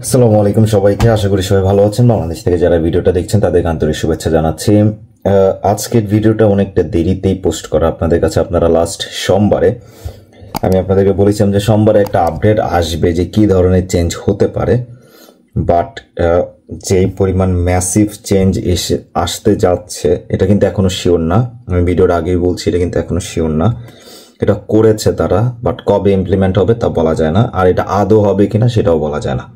আসসালামু আলাইকুম সবাইকে, আশা করি সবাই ভালো আছেন। বাংলাদেশ থেকে যারা ভিডিওটা দেখছেন তাদের আন্তরিক শুভেচ্ছা জানাচ্ছি। আজকের ভিডিওটা অনেকটা দেরিতেই পোস্ট করা আপনাদের কাছে। আপনারা লাস্ট সোমবারে আমি আপনাদেরকে বলেছিলাম যে সোমবারে একটা আপডেট আসবে যে কি ধরনের চেঞ্জ হতে পারে, বাট যেই পরিমাণ ম্যাসিভ চেঞ্জ আসতে যাচ্ছে এটা কিন্তু এখনো শিওর না। আমি ভিডিওর আগেই বলছি এটা কিন্তু এখনো শিওর না। এটা করেছে তারা, বাট কবে ইমপ্লিমেন্ট হবে তা বলা যায় না, আর এটা আদৌ হবে কিনা সেটাও বলা যায় না।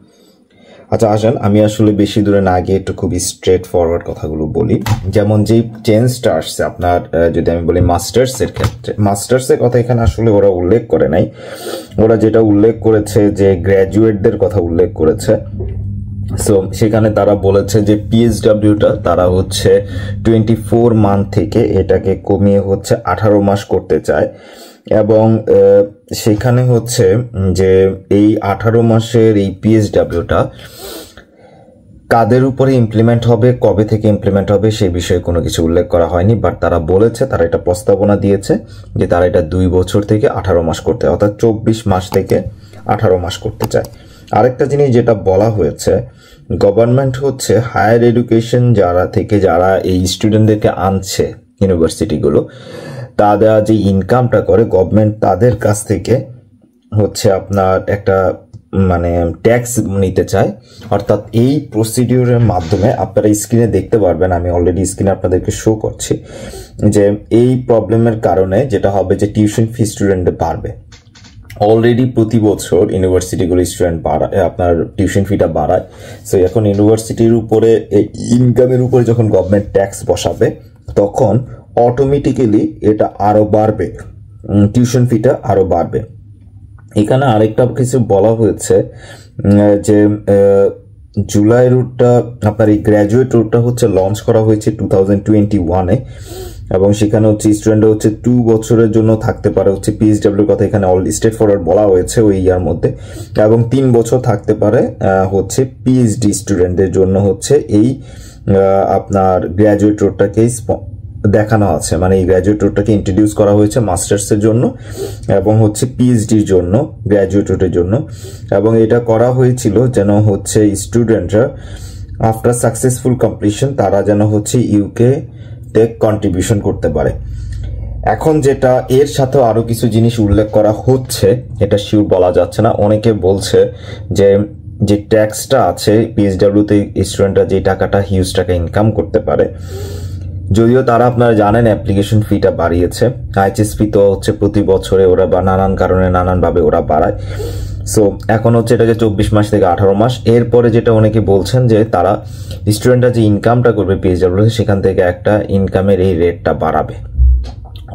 আচ্ছা আসেন, আমি আসলে বেশি দূরে না গিয়ে একটু খুবই স্ট্রেট ফরওয়ার্ড কথাগুলো বলি। যেমন যেই চেঞ্জটা আসছে আপনার, যদি আমি বলি মাস্টার্সের ক্ষেত্রে, মাস্টার্সের কথা এখানে আসলে ওরা উল্লেখ করে নাই। ওরা যেটা উল্লেখ করেছে যে গ্র্যাজুয়েটদের কথা উল্লেখ করেছে। সো সেখানে তারা বলেছে যে পিএইচডব্লিউটা তারা হচ্ছে 24 মান্থ থেকে এটাকে কমিয়ে হচ্ছে 18 মাস করতে চায়, এবং সেখানে হচ্ছে যে এই 18 মাসের এই পিএইচডব্লিউটা কাদের উপরে ইমপ্লিমেন্ট হবে, কবে থেকে ইমপ্লিমেন্ট হবে সেই বিষয়ে কোনো কিছু উল্লেখ করা হয়নি। বাট তারা বলেছে, তারা এটা প্রস্তাবনা দিয়েছে যে তারা এটা 2 বছর থেকে 18 মাস করতে, অর্থাৎ 24 মাস থেকে 18 মাস করতে চায়। আরেকটা জিনিস যেটা বলা হয়েছে, গভর্নমেন্ট হচ্ছে হায়ার এডুকেশন যারা এই স্টুডেন্টদেরকে আনছে ইউনিভার্সিটিগুলো, তারা যে ইনকামটা করে গভর্নমেন্ট তাদের কাছ থেকে হচ্ছে আপনার একটা মানে ট্যাক্স নিতে চায়। অর্থাৎ এই প্রসিডিউরের মাধ্যমে আপনারা স্ক্রিনে দেখতে পারবেন, আমি অলরেডি স্ক্রিনে আপনাদেরকে শো করছি, যে এই প্রবলেমের কারণে যেটা হবে যে টিউশন ফি স্টুডেন্টদের বাড়বে। অলরেডি প্রতি বছর ইউনিভার্সিটিগুলো স্টুডেন্ট বাড়ায়, আপনার টিউশন ফিটা বাড়ায়। সো এখন ইউনিভার্সিটির উপরে ইনকামের উপরে যখন গভর্নমেন্ট ট্যাক্স বসাবে তখন অটোমেটিক্যালি এটা আরো বাড়বে, টিউশন ফিটা আরো বাড়বে। এখানে আরেকটা কিছু বলা হয়েছে যে জুলাই রুটটা আপনার এই গ্র্যাজুয়েট রুটটা হচ্ছে লঞ্চ করা হয়েছে 2021-এ, এবং সেখানে হচ্ছে স্টুডেন্ট হচ্ছে 2 বছরের জন্য থাকতে পারে হচ্ছে পিএইচডব্লিউর কথা এখানে অলরেডি স্ট্রেট ফরওয়ার্ড বলা হয়েছে ওই ইয়ার মধ্যে, এবং 3 বছর থাকতে পারে হচ্ছে পিএইচডি স্টুডেন্টদের জন্য হচ্ছে এই আপনার গ্র্যাজুয়েট রুটটাকেই দেখানো আছে। মানে এই গ্র্যাজুয়েট রুটটাকে ইন্ট্রোডিউস করা হয়েছে মাস্টার্সের জন্য এবং হচ্ছে পিএইচডির জন্য, গ্র্যাজুয়েট রুটের জন্য। এবং এটা করা হয়েছিল যেন হচ্ছে স্টুডেন্টরা আফটার সাকসেসফুল কমপ্লিশন তারা যেন হচ্ছে ইউকে তে কন্ট্রিবিউশন করতে পারে। এখন যেটা এর সাথে আরো কিছু জিনিস উল্লেখ করা হচ্ছে, এটা শিওর বলা যাচ্ছে না। অনেকে বলছে যে ট্যাক্সটা আছে পিএইচডব্লিউতে স্টুডেন্টরা যে টাকাটা হিউজ টাকা ইনকাম করতে পারে, যদিও তারা আপনারা জানেন অ্যাপ্লিকেশন ফিটা বাড়িয়েছে। এইচএসপি তো হচ্ছে প্রতি বছরে ওরা বা নানান কারণে নানানভাবে ওরা বাড়ায়। সো এখন হচ্ছে এটাকে 24 মাস থেকে 18 মাস। এরপরে যেটা অনেকে বলছেন যে তারা স্টুডেন্টরা যে ইনকামটা করবে পিএইচডব্লিউ সেখান থেকে একটা ইনকামের এই রেটটা বাড়াবে।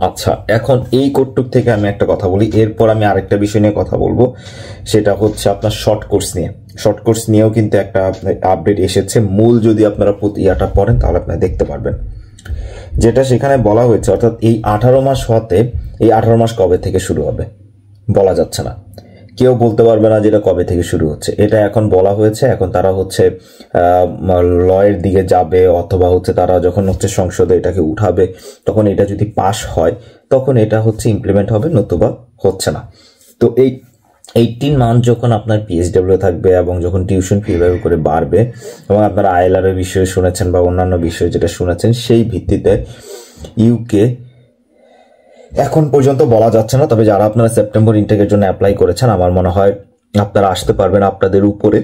আচ্ছা, এখন এই কটটুক থেকে আমি একটা কথা বলি, এরপর আমি আরেকটা বিষয় নিয়ে কথা বলবো, সেটা হচ্ছে আপনার শর্ট কোর্স নিয়ে। শর্ট কোর্স নিয়েও কিন্তু একটা আপডেট এসেছে। মূল যদি আপনারা ইয়াটা পড়েন তাহলে আপনারা দেখতে পারবেন যেটা সেখানে বলা হয়েছে। অর্থাৎ এই 18 মাস হতে, এই 18 মাস কবে থেকে শুরু হবে বলা যাচ্ছে না, কেউ বলতে পারবে না যেটা কবে থেকে শুরু হচ্ছে। এটা এখন বলা হয়েছে, এখন তারা হচ্ছে লয়ের দিকে যাবে, অথবা হচ্ছে তারা যখন হচ্ছে সংসদে এটাকে উঠাবে তখন এটা যদি পাস হয় তখন এটা হচ্ছে ইমপ্লিমেন্ট হবে, নতুবা হচ্ছে না। তো এই 18 মান্থ যখন আপনার পিএইচডব্লিউ থাকবে এবং যখন টিউশন ফি এভাবে করে বাড়বে, এবং আপনারা আইএলআর এর বিষয়ে শুনেছেন বা অন্যান্য বিষয়ে যেটা শুনেছেন, সেই ভিত্তিতে ইউকে এখন পর্যন্ত বলা যাচ্ছে না। তবে যারা আপনারা সেপ্টেম্বর ইনটেকের জন্য অ্যাপ্লাই করেছেন, আমার মনে হয় আপনারা আসতে পারবেন, আপনাদের উপরে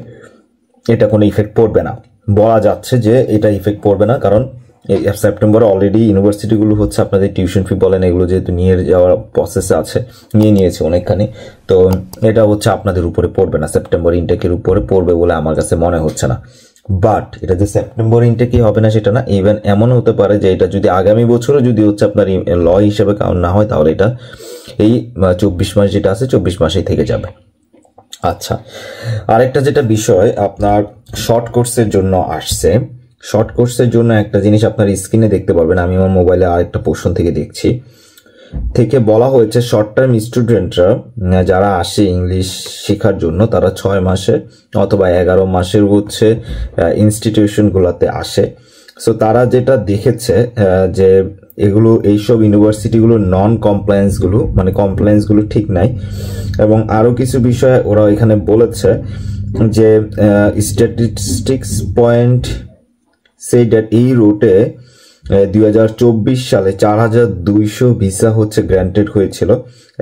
এটা কোনো ইফেক্ট পড়বে না। বলা যাচ্ছে যে এটা ইফেক্ট পড়বে না, কারণ সেপ্টেম্বরে অলরেডি ইউনিভার্সিটিগুলো হচ্ছে আপনাদের টিউশন ফি বলেন এগুলো যেহেতু নিয়ে যাওয়ার প্রসেসে আছে, নিয়েছে অনেকখানি, তো এটা হচ্ছে আপনাদের উপরে পড়বে না, সেপ্টেম্বর ইনটেকের উপরে পড়বে বলে আমার কাছে মনে হচ্ছে না। বাট এটা যে সেপ্টেম্বর ইনটেকই হবে না সেটা না, ইভেন এমন হতে পারে যে এটা যদি আগামী বছরও যদি হচ্ছে আপনার ল হিসেবে কাউন্ট না হয় তাহলে এটা এই 24 মাস যেটা আছে 24 মাসেই থেকে যাবে। আচ্ছা, আরেকটা যেটা বিষয় আপনার শর্ট কোর্সের জন্য আসছে, শর্ট কোর্সের জন্য একটা জিনিস আপনার স্ক্রিনে দেখতে পারবেন, আমি আমার মোবাইলে আরেকটা পোর্শন থেকে দেখছি, থেকে বলা হয়েছে শর্ট টার্ম স্টুডেন্টরা যারা আসে ইংলিশ শেখার জন্য তারা 6 মাসে অথবা 11 মাসের হচ্ছে ইনস্টিটিউশনগুলোতে আসে। সো তারা যেটা দেখেছে যে এগুলো এইসব ইউনিভার্সিটিগুলো নন কমপ্লায়েন্সগুলো, মানে কমপ্লায়েন্সগুলো ঠিক নাই, এবং আরও কিছু বিষয় ওরা এখানে বলেছে যে স্ট্যাটিস্টিক্স পয়েন্ট সে দ্যাট এই রুটে 2024 সালে 4200 ভিসা হচ্ছে গ্র্যান্টেড হয়েছিল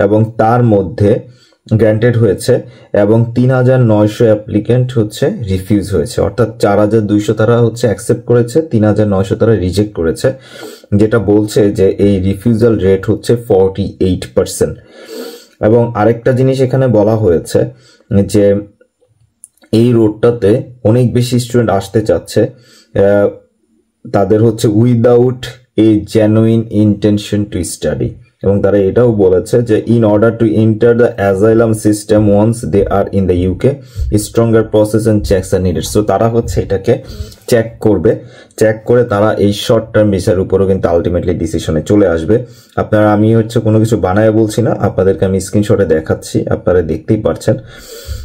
এবং তার মধ্যে গ্র্যান্টেড হয়েছে এবং 3900 অ্যাপ্লিকেন্ট হচ্ছে রিফিউজ হয়েছে, অর্থাৎ 4200 তারা হচ্ছে অ্যাকসেপ্ট করেছে, 3900 তারা রিজেক্ট করেছে, যেটা বলছে যে এই রিফিউজাল রেট হচ্ছে 48%। এবং আরেকটা জিনিস এখানে বলা হয়েছে যে এই রোডটাতে অনেক বেশি স্টুডেন্ট আসতে চাচ্ছে, তাদের হচ্ছে without a genuine intention to study, এবং তারা এটাও বলেছে যে in order to enter the asylum system once they are in the UK stronger process and checks are needed. So তারা হচ্ছে এটাকে চেক করবে, চেক করে তারা এই শর্ট টার্ম ভিসার উপরও কিন্তু আলটিমেটলি ডিসিশনে চলে আসবে। আপনারা, আমি হচ্ছে কোনো কিছু বানায় বলছি না, আপনাদেরকে আমি স্ক্রিনশটে দেখাচ্ছি, আপনারা দেখতেই পারছেন,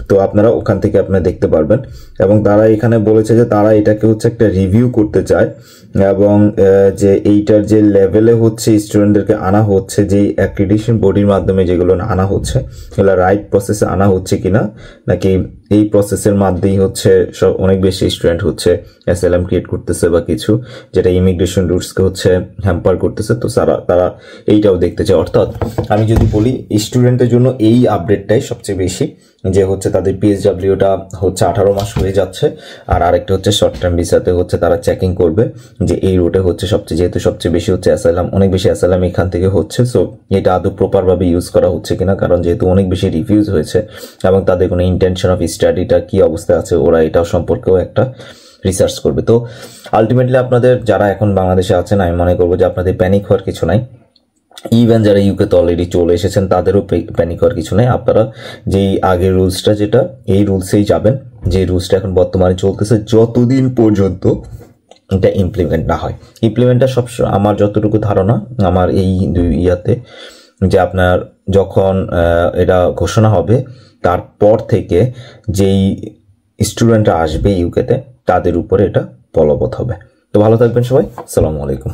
তো আপনারা ওখান থেকে আপনারা দেখতে পারবেন। এবং তারা এখানে বলেছে যে তারা এটাকে হচ্ছে একটা রিভিউ করতে চায় এবং যে এইটার যে লেভেলে হচ্ছে স্টুডেন্টদেরকে আনা হচ্ছে, যে অ্যাক্রিডিটেশন বডির মাধ্যমে যেগুলো আনা হচ্ছে এগুলো রাইট প্রসেসে আনা হচ্ছে কিনা, নাকি এই প্রসেসের মাধ্যমেই হচ্ছে সব অনেক বেশি স্টুডেন্ট হচ্ছে অ্যাসাইলাম ক্রিয়েট করতেছে বা কিছু, যেটা ইমিগ্রেশন রুটসকে হচ্ছে হ্যাম্পার করতেছে। তো তারা এইটাও দেখতে চায়। অর্থাৎ আমি যদি বলি স্টুডেন্টের জন্য এই আপডেটটাই সবচেয়ে বেশি, যে হচ্ছে তাদের পিএসডব্লিউটা হচ্ছে 18 মাস হয়ে যাচ্ছে, আর আরেকটা হচ্ছে শর্ট টার্ম ভিসাতে হচ্ছে তারা চেকিং করবে যে এই রুটে হচ্ছে যেহেতু সবচেয়ে বেশি হচ্ছে অ্যাসাইলাম, অনেক বেশি অ্যাসাইলাম এখান থেকে হচ্ছে, সো এটা আদৌ প্রপারভাবে ইউজ করা হচ্ছে কিনা, কারণ যেহেতু অনেক বেশি রিফিউজ হয়েছে এবং তাদের কোনো ইন্টেনশন অফ স্টাডিটা কি অবস্থায় আছে ওরা এটাও সম্পর্কেও একটা রিসার্চ করবে। তো আলটিমেটলি আপনাদের যারা এখন বাংলাদেশে আছেন, আমি মনে করবো যে আপনাদের প্যানিক হওয়ার কিছু নাই। ইভেন যারা ইউকে তো অলরেডি চলে এসেছেন তাদেরও প্যানিক হওয়ার কিছু নেই। আপনারা যেই আগের রুলসটা, যেটা এই রুলসেই যাবেন, যে রুলসটা এখন বর্তমানে চলতেছে, যতদিন পর্যন্ত এটা ইমপ্লিমেন্ট না হয়। ইমপ্লিমেন্টটা আমার যতটুকু ধারণা আমার এই ইয়াতে, যে আপনার যখন এটা ঘোষণা হবে তারপর থেকে যেই স্টুডেন্টরা আসবে ইউকেতে তাদের উপরে এটা বলবৎ হবে। তো ভালো থাকবেন সবাই, আসসালামু আলাইকুম।